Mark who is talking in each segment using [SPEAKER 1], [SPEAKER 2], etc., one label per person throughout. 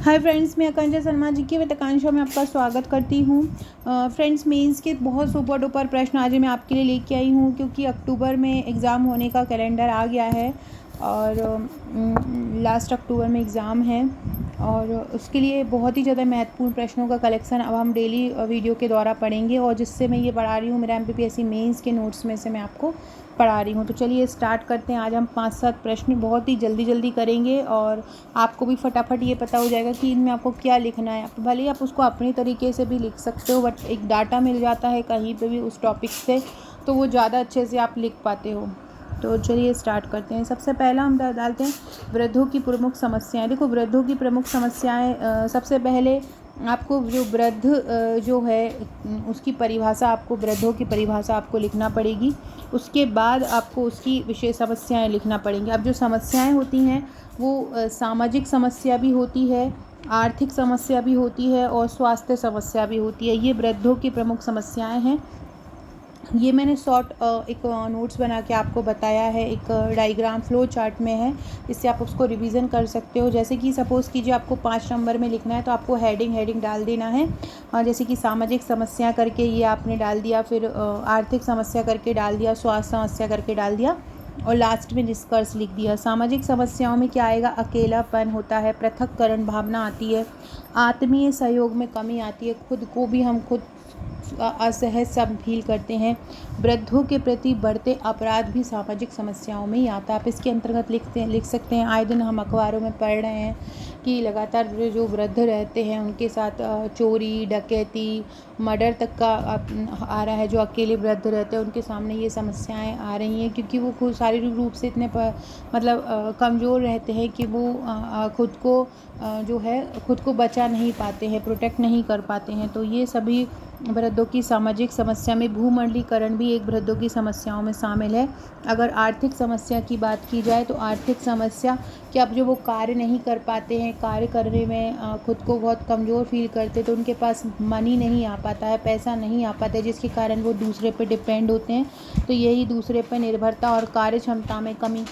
[SPEAKER 1] Hi friends, मैं आकांक्षा शर्मा जी की वेतकांशा में आपका स्वागत करती हूँ। फ्रेंड्स, मेंस के बहुत सुपर डुपर प्रश्न आज मैं आपके लिए लेके आई हूँ, क्योंकि अक्टूबर में एग्ज़ाम होने का कैलेंडर आ गया है और लास्ट अक्टूबर में एग्ज़ाम है और उसके लिए बहुत ही ज़्यादा महत्वपूर्ण प्रश्नों का कलेक्शन अब हम डेली वीडियो के द्वारा पढ़ेंगे। और जिससे मैं ये पढ़ा रही हूँ, मेरा MPPSC मेंस के नोट्स में से मैं आपको पढ़ा रही हूँ। तो चलिए स्टार्ट करते हैं। आज हम 5-7 प्रश्न बहुत ही जल्दी करेंगे और आपको भी फटाफट ये पता हो जाएगा कि इनमें आपको क्या लिखना है। भले ही आप उसको अपनी तरीके से भी लिख सकते हो, बट एक डाटा मिल जाता है कहीं पे भी उस टॉपिक से, तो वो ज़्यादा अच्छे से आप लिख पाते हो। तो चलिए स्टार्ट करते हैं। सबसे पहला हम डालते हैं वृद्धों की प्रमुख समस्याएं। देखो, वृद्धों की प्रमुख समस्याएं, सबसे पहले आपको जो वृद्ध जो है उसकी परिभाषा, आपको वृद्धों की परिभाषा आपको लिखना पड़ेगी। उसके बाद आपको उसकी विशेष समस्याएं लिखना पड़ेंगी। अब जो समस्याएं होती हैं वो सामाजिक समस्या भी होती है, आर्थिक समस्या भी होती है और स्वास्थ्य समस्या भी होती है। ये वृद्धों की प्रमुख समस्याएं हैं। ये मैंने शॉर्ट एक नोट्स बना के आपको बताया है, एक डायग्राम फ्लो चार्ट में है, इससे आप उसको रिवीजन कर सकते हो। जैसे कि सपोज़ कीजिए आपको 5 नंबर में लिखना है, तो आपको हेडिंग डाल देना है। जैसे कि सामाजिक समस्या करके ये आपने डाल दिया, फिर आर्थिक समस्या करके डाल दिया, स्वास्थ्य समस्या करके डाल दिया और लास्ट में निष्कर्ष लिख दिया। सामाजिक समस्याओं में क्या आएगा? अकेलापन होता है, पृथक्करण भावना आती है, आत्मीय सहयोग में कमी आती है, खुद को भी हम खुद असहज सब फील करते हैं। वृद्धों के प्रति बढ़ते अपराध भी सामाजिक समस्याओं में ही आता है। आप इसके अंतर्गत लिख सकते हैं। आए दिन हम अखबारों में पढ़ रहे हैं कि लगातार जो वृद्ध रहते हैं उनके साथ चोरी, डकैती, मर्डर तक का आ रहा है। जो अकेले वृद्ध रहते हैं उनके सामने ये समस्याएं आ रही हैं, क्योंकि वो खुद शारीरिक रूप से इतने कमज़ोर रहते हैं कि वो खुद को जो है खुद को बचा नहीं पाते हैं, प्रोटेक्ट नहीं कर पाते हैं। तो ये सभी वृद्धों की सामाजिक समस्या में भूमंडलीकरण भी एक वृद्धों की समस्याओं में शामिल है। अगर आर्थिक समस्या की बात की जाए तो आर्थिक समस्या कि अब जो वो कार्य नहीं कर पाते हैं, कार्य करने में खुद को बहुत कमज़ोर फील करते, तो उनके पास मनी नहीं आ पाता है, पैसा नहीं आ पाता है, जिसके कारण वो दूसरे पे डिपेंड होते हैं। तो यही दूसरे पे निर्भरता और कार्य क्षमता में कमी,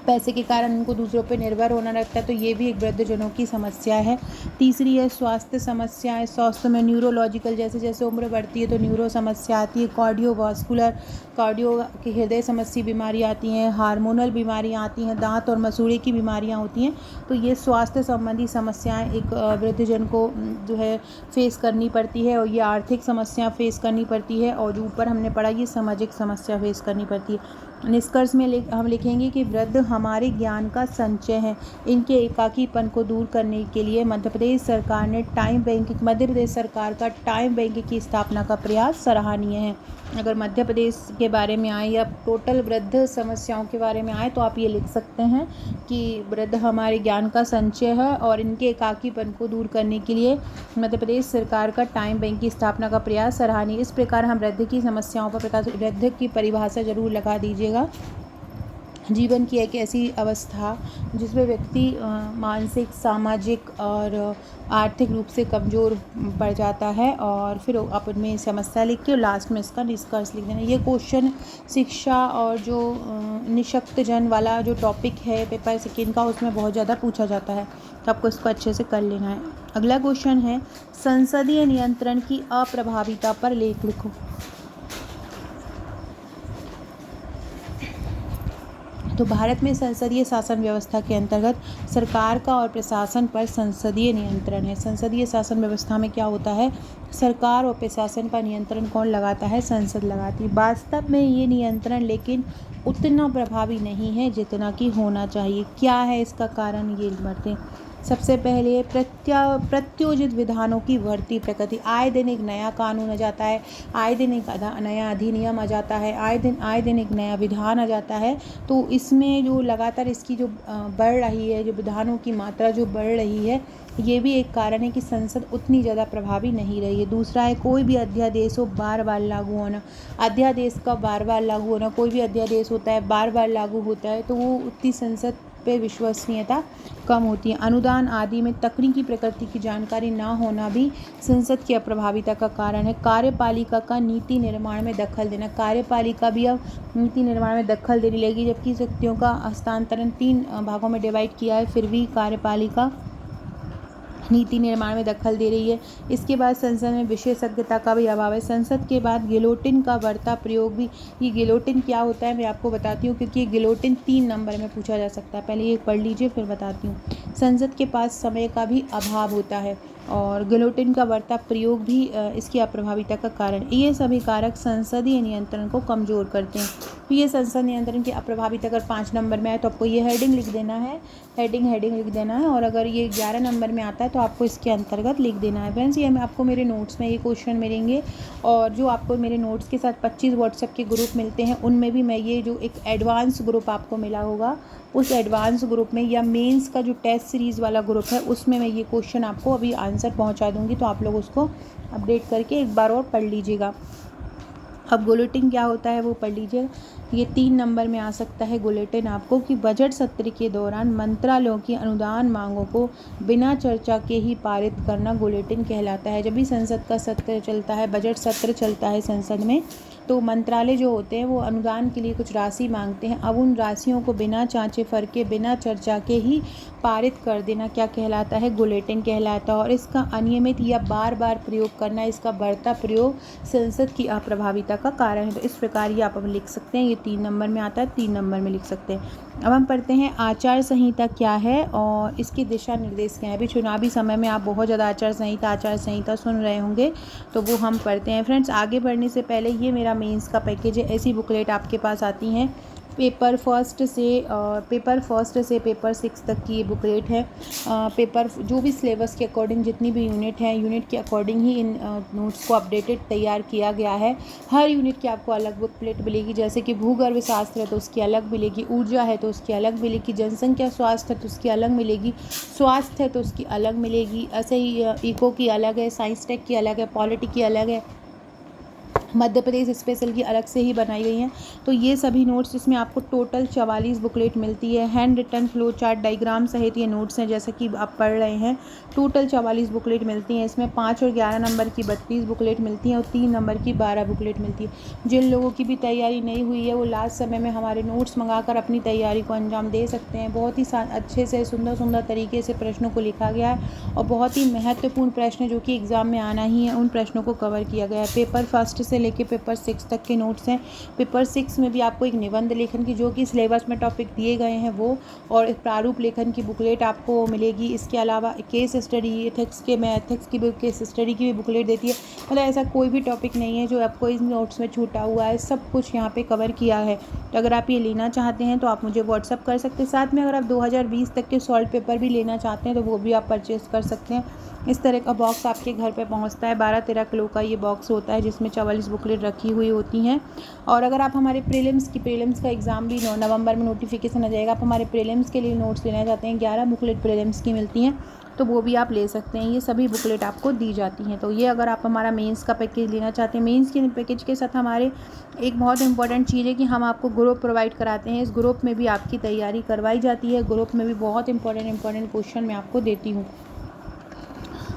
[SPEAKER 1] पैसे के कारण उनको दूसरों पर निर्भर होना लगता है। तो ये भी एक वृद्धजनों की समस्या है। तीसरी है स्वास्थ्य समस्याएं। स्वास्थ्य में न्यूरोलॉजिकल, जैसे जैसे उम्र बढ़ती है तो न्यूरो समस्या आती है, कार्डियो की हृदय संबंधी बीमारियाँ आती हैं, हार्मोनल बीमारियाँ आती हैं, दांत और मसूड़े की बीमारियाँ होती हैं। तो ये स्वास्थ्य संबंधी समस्याएं एक वृद्धजन को जो है फेस करनी पड़ती है। और ये आर्थिक समस्या फेस करनी पड़ती है, और जो ऊपर हमने पढ़ा ये सामाजिक समस्या फेस करनी पड़ती है। निष्कर्ष में हम लिखेंगे कि वृद्ध हमारे ज्ञान का संचय है। इनके एकाकीपन को दूर करने के लिए मध्य प्रदेश सरकार का टाइम बैंक की स्थापना का प्रयास सराहनीय है। अगर मध्य प्रदेश के बारे में आए या टोटल वृद्ध समस्याओं के बारे में आए तो आप ये लिख सकते हैं कि वृद्ध हमारे ज्ञान का संचय है और इनके एकाकीपन को दूर करने के लिए मध्य प्रदेश सरकार का टाइम बैंक की स्थापना का प्रयास सराहनीय। इस प्रकार हम वृद्ध की समस्याओं पर प्रकाश, वृद्ध की परिभाषा जरूर लगा दीजिएगा। जीवन की एक ऐसी अवस्था जिसमें व्यक्ति मानसिक, सामाजिक और आर्थिक रूप से कमज़ोर पड़ जाता है, और फिर आप उनमें समस्या लिख के लास्ट में इसका निष्कर्ष लिख देना। ये क्वेश्चन शिक्षा और जो निःशक्त जन वाला जो टॉपिक है पेपर सेकेंड का, उसमें बहुत ज़्यादा पूछा जाता है, तो आपको इसको अच्छे से कर लेना है। अगला क्वेश्चन है संसदीय नियंत्रण की अप्रभाविता पर लेख लिखो। तो भारत में संसदीय शासन व्यवस्था के अंतर्गत सरकार का और प्रशासन पर संसदीय नियंत्रण है। संसदीय शासन व्यवस्था में क्या होता है? सरकार और प्रशासन पर नियंत्रण कौन लगाता है? संसद लगाती है। वास्तव में ये नियंत्रण लेकिन उतना प्रभावी नहीं है जितना कि होना चाहिए। क्या है इसका कारण? ये बढ़ते हैं। सबसे पहले प्रत्योजित विधानों की बढ़ती प्रकृति। आए दिन एक नया कानून आ जाता है, आए दिन एक नया अधिनियम आ जाता है, आए दिन एक नया विधान आ जाता है। तो इसमें जो लगातार इसकी जो बढ़ रही है, जो विधानों की मात्रा जो बढ़ रही है, ये भी एक कारण है कि संसद उतनी ज़्यादा प्रभावी नहीं रही है। दूसरा है कोई भी अध्यादेश हो बार बार लागू होना। अध्यादेश का बार बार लागू होना, कोई भी अध्यादेश होता है बार बार लागू होता है, तो वो उतनी संसद पे विश्वसनीयता कम होती है। अनुदान आदि में तकनीकी प्रकृति की जानकारी ना होना भी संसद की अप्रभाविता का कारण है। कार्यपालिका का नीति निर्माण में दखल देना। कार्यपालिका भी अब नीति निर्माण में दखल देने लगी, जबकि शक्तियों का हस्तांतरण 3 भागों में डिवाइड किया है, फिर भी कार्यपालिका नीति निर्माण में दखल दे रही है। इसके बाद संसद में विशेषज्ञता का भी अभाव है। संसद के बाद गिलोटिन का बढ़ता प्रयोग भी, ये गिलोटिन क्या होता है मैं आपको बताती हूँ, क्योंकि ये गिलोटिन 3 नंबर में पूछा जा सकता है। पहले ये पढ़ लीजिए फिर बताती हूँ। संसद के पास समय का भी अभाव होता है और गिलोटिन का बढ़ता प्रयोग भी इसकी अप्रभाविता का कारण। ये सभी कारक संसदीय नियंत्रण को कमज़ोर करते हैं। तो ये संसद नियंत्रण की अप्रभाविता अगर 5 नंबर में आए तो आपको ये हेडिंग लिख देना है, हेडिंग लिख देना है। और अगर ये 11 नंबर में आता है तो आपको इसके अंतर्गत लिख देना है। फ्रेंड्स, ये मैं आपको मेरे नोट्स में ये क्वेश्चन मिलेंगे और जो आपको मेरे नोट्स के साथ 25 व्हाट्सएप के ग्रुप मिलते हैं उनमें भी मैं ये जो एक एडवांस ग्रुप आपको मिला होगा उस एडवांस ग्रुप में या मेंस का जो टेस्ट सीरीज़ वाला ग्रुप है उसमें मैं ये क्वेश्चन आपको अभी आंसर पहुंचा दूंगी, तो आप लोग उसको अपडेट करके एक बार और पढ़ लीजिएगा। अब बुलेटिन क्या होता है वो पढ़ लीजिए। ये 3 नंबर में आ सकता है बुलेटिन आपको कि बजट सत्र के दौरान मंत्रालयों की अनुदान मांगों को बिना चर्चा के ही पारित करना बुलेटिन कहलाता है। जब भी संसद का सत्र चलता है, बजट सत्र चलता है संसद में, तो मंत्रालय जो होते हैं वो अनुदान के लिए कुछ राशि मांगते हैं। अब उन राशियों को बिना जांचे परखे, बिना चर्चा के ही पारित कर देना क्या कहलाता है? बुलेटिन कहलाता है। और इसका अनियमित या बार बार प्रयोग करना, इसका बढ़ता प्रयोग संसद की अप्रभाविता का कारण है। तो इस प्रकार ये आप लिख सकते हैं। ये 3 नंबर में आता है, 3 नंबर में लिख सकते हैं। अब हम पढ़ते हैं आचार संहिता क्या है और इसके दिशा निर्देश क्या है। अभी चुनावी समय में आप बहुत ज़्यादा आचार संहिता सुन रहे होंगे, तो वो हम पढ़ते हैं। फ्रेंड्स, आगे बढ़ने से पहले ये मेरा मेंस का पैकेज है। ऐसी बुकलेट आपके पास आती हैं पेपर फर्स्ट से पेपर 6 तक की ये बुकलेट है। पेपर जो भी सिलेबस के अकॉर्डिंग जितनी भी यूनिट है, यूनिट के अकॉर्डिंग ही इन नोट्स को अपडेटेड तैयार किया गया है। हर यूनिट की आपको अलग बुकलेट मिलेगी। जैसे कि भूगर्भ शास्त्र है तो उसकी अलग मिलेगी, ऊर्जा है तो उसकी अलग मिलेगी, जनसंख्या स्वास्थ्य है तो उसकी अलग मिलेगी, स्वास्थ्य है तो उसकी अलग मिलेगी। ऐसे ही इको की अलग है, साइंस टेक की अलग है, पॉलिटी की अलग है, मध्य प्रदेश स्पेशल की अलग से ही बनाई गई हैं। तो ये सभी नोट्स, इसमें आपको टोटल 44 बुकलेट मिलती है। Handwritten flow chart diagram सहित ये नोट्स हैं, जैसा कि आप पढ़ रहे हैं। टोटल 44 बुकलेट मिलती हैं। इसमें 5 और 11 नंबर की 32 बुकलेट मिलती हैं और 3 नंबर की 12 बुकलेट मिलती है। जिन लोगों की भी तैयारी नहीं हुई है वो लास्ट समय में हमारे नोट्स मंगाकर अपनी तैयारी को अंजाम दे सकते हैं। बहुत ही अच्छे से सुंदर तरीके से प्रश्नों को लिखा गया है और बहुत ही महत्वपूर्ण प्रश्न जो कि एग्ज़ाम में आना ही है उन प्रश्नों को कवर किया गया है। पेपर फर्स्ट से लेके पेपर 6 तक के नोट्स हैं। पेपर 6 में भी आपको एक निबंध लेखन की, जो कि सिलेबस में टॉपिक दिए गए हैं वो, और एक प्रारूप लेखन की बुकलेट आपको मिलेगी। इसके अलावा केस स्टडी, एथिक्स की भी केस स्टडी की भी बुकलेट देती है। मतलब ऐसा कोई भी टॉपिक नहीं है जो आपको इन नोट्स में छूटा हुआ है, सब कुछ यहाँ पे कवर किया है। तो अगर आप ये लेना चाहते हैं तो आप मुझे व्हाट्सअप कर सकते हैं। साथ में अगर आप 2020 तक के सॉल्व पेपर भी लेना चाहते हैं तो वो भी आप परचेज़ कर सकते हैं। इस तरह का बॉक्स आपके घर पे पहुंचता है। 12-13 किलो का ये बॉक्स होता है जिसमें 44 बुकलेट रखी हुई होती हैं। और अगर आप हमारे प्रीलिम्स का एग्ज़ाम भी नवंबर में नोटिफिकेशन आ जाएगा, आप हमारे प्रीलिम्स के लिए नोट्स लेना चाहते हैं, 11 बुकलेट प्रीलिम्स की मिलती हैं, तो वो भी आप ले सकते हैं। ये सभी बुकलेट आपको दी जाती हैं। तो ये अगर आप हमारा मेंस का पैकेज लेना चाहते हैं, मेंस के पैकेज के साथ हमारे एक बहुत इंपॉर्टेंट चीज़ है कि हम आपको ग्रुप प्रोवाइड कराते हैं। इस ग्रुप में भी आपकी तैयारी करवाई जाती है। ग्रुप में भी बहुत इंपॉर्टेंट क्वेश्चन मैं आपको देती हूँ।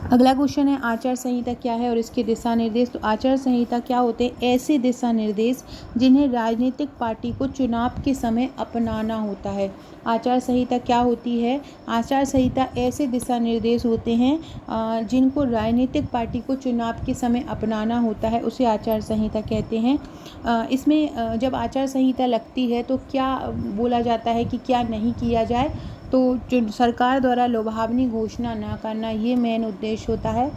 [SPEAKER 1] अगला क्वेश्चन है आचार संहिता क्या है और इसके दिशा निर्देश। तो आचार संहिता क्या होते हैं? ऐसे दिशा निर्देश जिन्हें राजनीतिक पार्टी को चुनाव के समय अपनाना होता है। आचार संहिता क्या होती है? आचार संहिता ऐसे दिशा निर्देश होते हैं जिनको राजनीतिक पार्टी को चुनाव के समय अपनाना होता है, उसे आचार संहिता कहते हैं। इसमें जब आचार संहिता लगती है तो क्या बोला जाता है कि क्या नहीं किया जाए, तो जो सरकार द्वारा लुभावनी घोषणा ना करना, ये मेन उद्देश्य होता है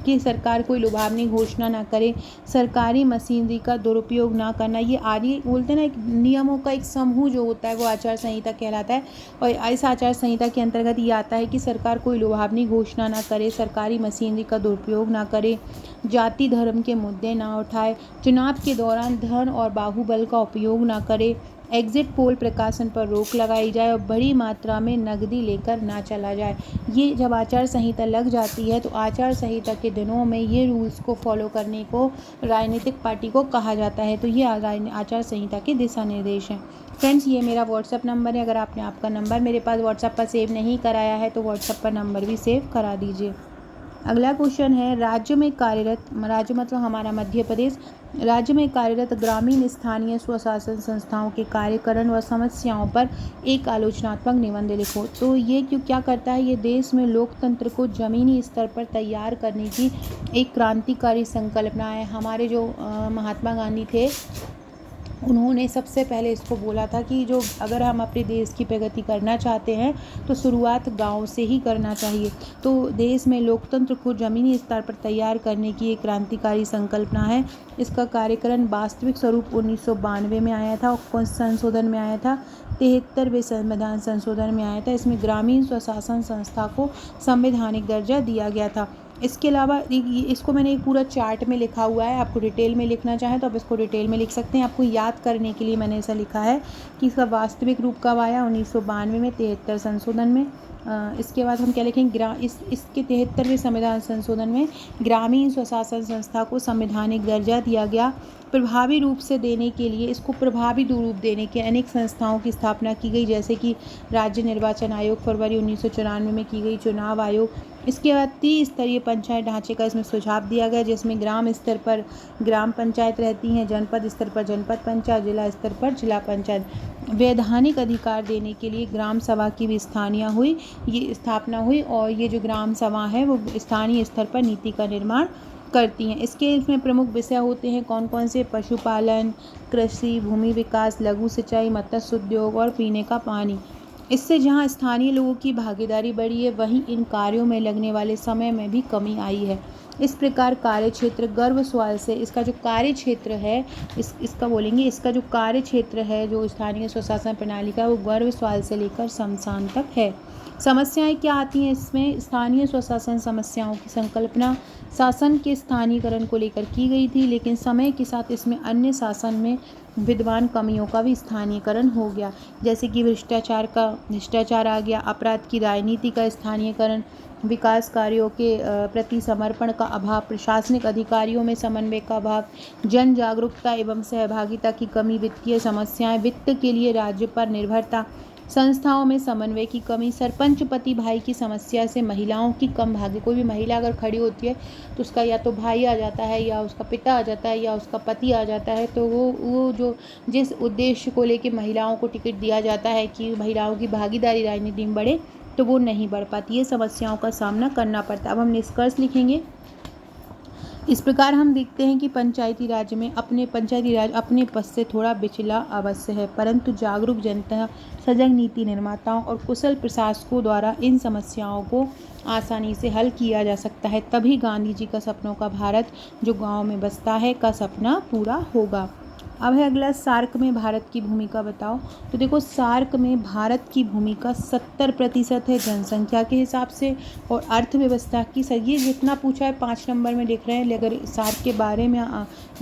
[SPEAKER 1] कि सरकार कोई लुभावनी घोषणा ना करे, सरकारी मशीनरी का दुरुपयोग ना करना। ये आदि बोलते हैं ना, एक नियमों का एक समूह जो होता है वो आचार संहिता कहलाता है। और इस आचार संहिता के अंतर्गत ये आता है कि सरकार कोई लुभावनी घोषणा ना करे, सरकारी मशीनरी का दुरुपयोग ना करे, जाति धर्म के मुद्दे ना उठाए, चुनाव के दौरान धन और बाहुबल का उपयोग ना करे, एग्जिट पोल प्रकाशन पर रोक लगाई जाए और बड़ी मात्रा में नकदी लेकर ना चला जाए। ये जब आचार संहिता लग जाती है तो आचार संहिता के दिनों में ये रूल्स को फॉलो करने को राजनीतिक पार्टी को कहा जाता है। तो ये आचार संहिता के दिशा निर्देश हैं। फ्रेंड्स, ये मेरा व्हाट्सअप नंबर है। अगर आपने आपका नंबर मेरे पास व्हाट्सअप पर सेव नहीं कराया है तो व्हाट्सअप पर नंबर भी सेव करा दीजिए। अगला क्वेश्चन है, राज्य में कार्यरत, राज्य मतलब हमारा मध्य प्रदेश, राज्य में कार्यरत ग्रामीण स्थानीय स्वशासन संस्थाओं के कार्यकरण व समस्याओं पर एक आलोचनात्मक निबंध लिखो। तो ये क्या करता है, ये देश में लोकतंत्र को जमीनी स्तर पर तैयार करने की एक क्रांतिकारी संकल्पना है। हमारे जो महात्मा गांधी थे, उन्होंने सबसे पहले इसको बोला था कि जो अगर हम अपने देश की प्रगति करना चाहते हैं तो शुरुआत गांव से ही करना चाहिए। तो देश में लोकतंत्र को ज़मीनी स्तर पर तैयार करने की एक क्रांतिकारी संकल्पना है। इसका कार्यकरण वास्तविक स्वरूप 1992 में आया था और कौन संशोधन में आया था, 73वें संविधान संशोधन में आया था। इसमें ग्रामीण स्वशासन संस्था को संवैधानिक दर्जा दिया गया था। इसके अलावा इसको मैंने एक पूरा चार्ट में लिखा हुआ है, आपको डिटेल में लिखना चाहें तो आप इसको डिटेल में लिख सकते हैं। आपको याद करने के लिए मैंने ऐसा लिखा है कि इसका वास्तविक रूप कब आया, 1992 में 73 संशोधन में। इसके बाद हम क्या लिखेंगे, इसके 73वें संविधान संशोधन में ग्रामीण स्वशासन संस्था को संवैधानिक दर्जा दिया गया। प्रभावी रूप से देने के लिए, इसको प्रभावी रूप देने के अनेक संस्थाओं की स्थापना की गई, जैसे कि राज्य निर्वाचन आयोग फरवरी 1994 में की गई, चुनाव आयोग। इसके बाद त्रिस्तरीय पंचायत ढांचे का इसमें सुझाव दिया गया, जिसमें ग्राम स्तर पर ग्राम पंचायत रहती हैं, जनपद स्तर पर जनपद पंचायत, जिला स्तर पर जिला पंचायत। वैधानिक अधिकार देने के लिए ग्राम सभा की भी स्थापना हुई और ये जो ग्राम सभा है वो स्थानीय स्तर पर नीति का निर्माण करती हैं। इसमें प्रमुख विषय होते हैं कौन कौन से, पशुपालन, कृषि, भूमि विकास, लघु सिंचाई, मत्स्य उद्योग और पीने का पानी। इससे जहां स्थानीय लोगों की भागीदारी बढ़ी है, वहीं इन कार्यों में लगने वाले समय में भी कमी आई है। इस प्रकार कार्य क्षेत्र गर्व स्वाल से, इसका जो कार्य क्षेत्र है इसका जो कार्य क्षेत्र है जो स्थानीय स्वशासन प्रणाली का, वो गर्व स्वाल से लेकर शमशान तक है। समस्याएं क्या आती हैं इसमें, स्थानीय स्वशासन समस्याओं की संकल्पना शासन के स्थानीयकरण को लेकर की गई थी, लेकिन समय के साथ इसमें अन्य शासन में विद्यमान कमियों का भी स्थानीयकरण हो गया, जैसे कि भ्रष्टाचार आ गया, अपराध की राजनीति का स्थानीयकरण, विकास कार्यों के प्रति समर्पण का अभाव, प्रशासनिक अधिकारियों में समन्वय का अभाव, जन जागरूकता एवं सहभागिता की कमी, वित्तीय समस्याएं, वित्त के लिए राज्य पर निर्भरता, संस्थाओं में समन्वय की कमी, सरपंच पति भाई की समस्या से महिलाओं की कम भागी। कोई भी महिला अगर खड़ी होती है तो उसका या तो भाई आ जाता है या उसका पिता आ जाता है या उसका पति आ जाता है, तो वो जो जिस उद्देश्य को लेकर महिलाओं को टिकट दिया जाता है कि महिलाओं की भागीदारी राजनीति में बढ़े, तो वो नहीं बढ़ पाती है, समस्याओं का सामना करना पड़ता है। अब हम निष्कर्ष लिखेंगे। इस प्रकार हम देखते हैं कि पंचायती राज अपने पद से थोड़ा बिचला अवश्य है, परंतु जागरूक जनता, सजग नीति निर्माताओं और कुशल प्रशासकों द्वारा इन समस्याओं को आसानी से हल किया जा सकता है। तभी गांधी जी का सपनों का भारत जो गांव में बसता है का सपना पूरा होगा। अब है अगला, सार्क में भारत की भूमिका बताओ। तो देखो, सार्क में भारत की भूमिका 70% है जनसंख्या के हिसाब से और अर्थव्यवस्था की। ये जितना पूछा है 5 नंबर में लिख रहे हैं। अगर सार्क के बारे में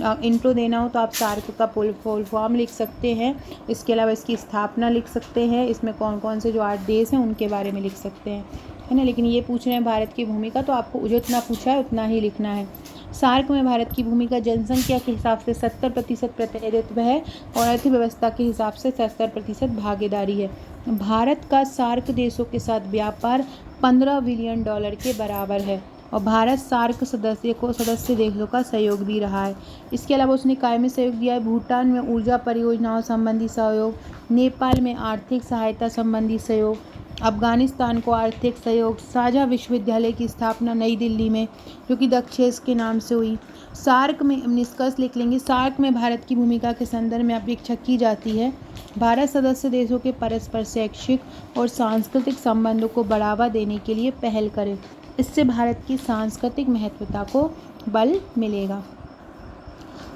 [SPEAKER 1] इंट्रो देना हो तो आप सार्क का फुल फॉर्म लिख सकते हैं। इसके अलावा इसकी स्थापना लिख सकते हैं, इसमें कौन कौन से जो 8 देश हैं उनके बारे में लिख सकते हैं, है ना। लेकिन ये पूछ रहे हैं भारत की भूमिका, तो आपको जितना पूछा है उतना ही लिखना है। सार्क में भारत की भूमिका जनसंख्या के हिसाब से 70% प्रतिनिधित्व है और अर्थव्यवस्था के हिसाब से 70% भागीदारी है। भारत का सार्क देशों के साथ व्यापार $15 बिलियन के बराबर है और भारत सार्क सदस्य देशों का सहयोग भी रहा है। इसके अलावा उसने काय में सहयोग दिया है, भूटान में ऊर्जा परियोजनाओं संबंधी सहयोग, नेपाल में आर्थिक सहायता संबंधी सहयोग, अफगानिस्तान को आर्थिक सहयोग, साझा विश्वविद्यालय की स्थापना नई दिल्ली में जो कि दक्षेस के नाम से हुई। सार्क में निष्कर्ष लिख लेंगे। सार्क में भारत की भूमिका के संदर्भ में अपेक्षा की जाती है भारत सदस्य देशों के परस्पर शैक्षिक और सांस्कृतिक संबंधों को बढ़ावा देने के लिए पहल करे। इससे भारत की सांस्कृतिक महत्वता को बल मिलेगा।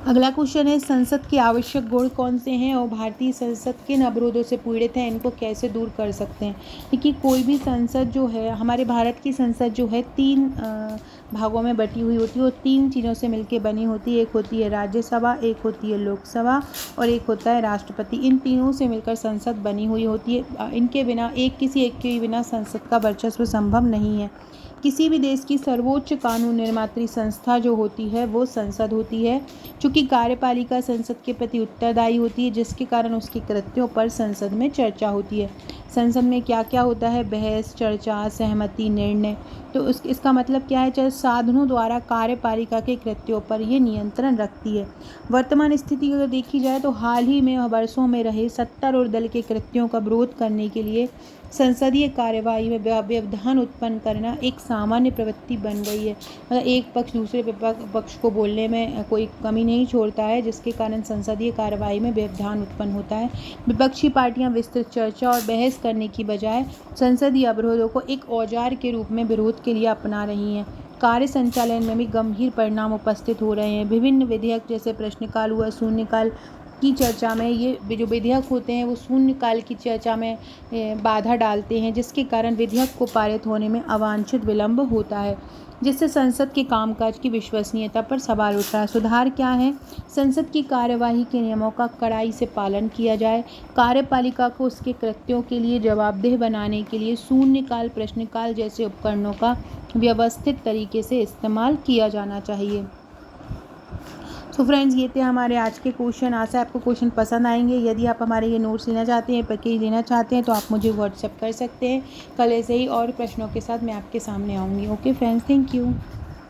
[SPEAKER 1] अगला क्वेश्चन है, संसद के आवश्यक गुण कौन से हैं और भारतीय संसद किन अवरोधों से पीड़ित है, इनको कैसे दूर कर सकते हैं। क्योंकि कोई भी संसद जो है, हमारे भारत की संसद जो है 3 भागों में बटी हुई होती है और 3 चीज़ों से मिलकर बनी होती है। एक होती है राज्यसभा, एक होती है लोकसभा और एक होता है राष्ट्रपति। इन तीनों से मिलकर संसद बनी हुई होती है। इनके बिना किसी एक के बिना संसद का वर्चस्व संभव नहीं है। किसी भी देश की सर्वोच्च कानून निर्मात्री संस्था जो होती है वो संसद होती है। चूँकि कार्यपालिका संसद के प्रति उत्तरदायी होती है, जिसके कारण उसके कृत्यों पर संसद में चर्चा होती है। संसद में क्या क्या होता है? बहस, चर्चा, सहमति, निर्णय। तो इसका मतलब क्या है? चल साधनों द्वारा कार्यपालिका के कृत्यों पर ये नियंत्रण रखती है। वर्तमान स्थिति अगर देखी जाए तो हाल ही में वर्षों में रहे सत्तारूढ़ दल के कृत्यों का विरोध करने के लिए संसदीय कार्यवाही में व्यवधान उत्पन्न करना एक सामान्य प्रवृत्ति बन गई है। मतलब एक पक्ष दूसरे पक्ष को बोलने में कोई कमी नहीं छोड़ता है, जिसके कारण संसदीय कार्यवाही में व्यवधान उत्पन्न होता है। विपक्षी पार्टियां विस्तृत चर्चा और बहस करने की बजाय संसदीय अवरोधों को एक औजार के रूप में विरोध के लिए अपना रही हैं। कार्य संचालन में भी गंभीर परिणाम उपस्थित हो रहे हैं। विभिन्न विधेयक जैसे प्रश्नकाल हुआ, शून्यकाल की चर्चा में ये जो विधेयक होते हैं वो शून्यकाल की चर्चा में बाधा डालते हैं, जिसके कारण विधेयक को पारित होने में अवांछित विलंब होता है, जिससे संसद के कामकाज की विश्वसनीयता पर सवाल उठ रहा है। सुधार क्या है? संसद की कार्यवाही के नियमों का कड़ाई से पालन किया जाए। कार्यपालिका को उसके कृत्यों के लिए जवाबदेह बनाने के लिए शून्यकाल, प्रश्नकाल जैसे उपकरणों का व्यवस्थित तरीके से इस्तेमाल किया जाना चाहिए। तो फ्रेंड्स, ये थे हमारे आज के क्वेश्चन। आशा है आपको क्वेश्चन पसंद आएंगे। यदि आप हमारे ये नोट्स लेना चाहते हैं, पैकेज लेना चाहते हैं, तो आप मुझे व्हाट्सएप कर सकते हैं। कल ऐसे ही और प्रश्नों के साथ मैं आपके सामने आऊँगी। Okay friends, thank you.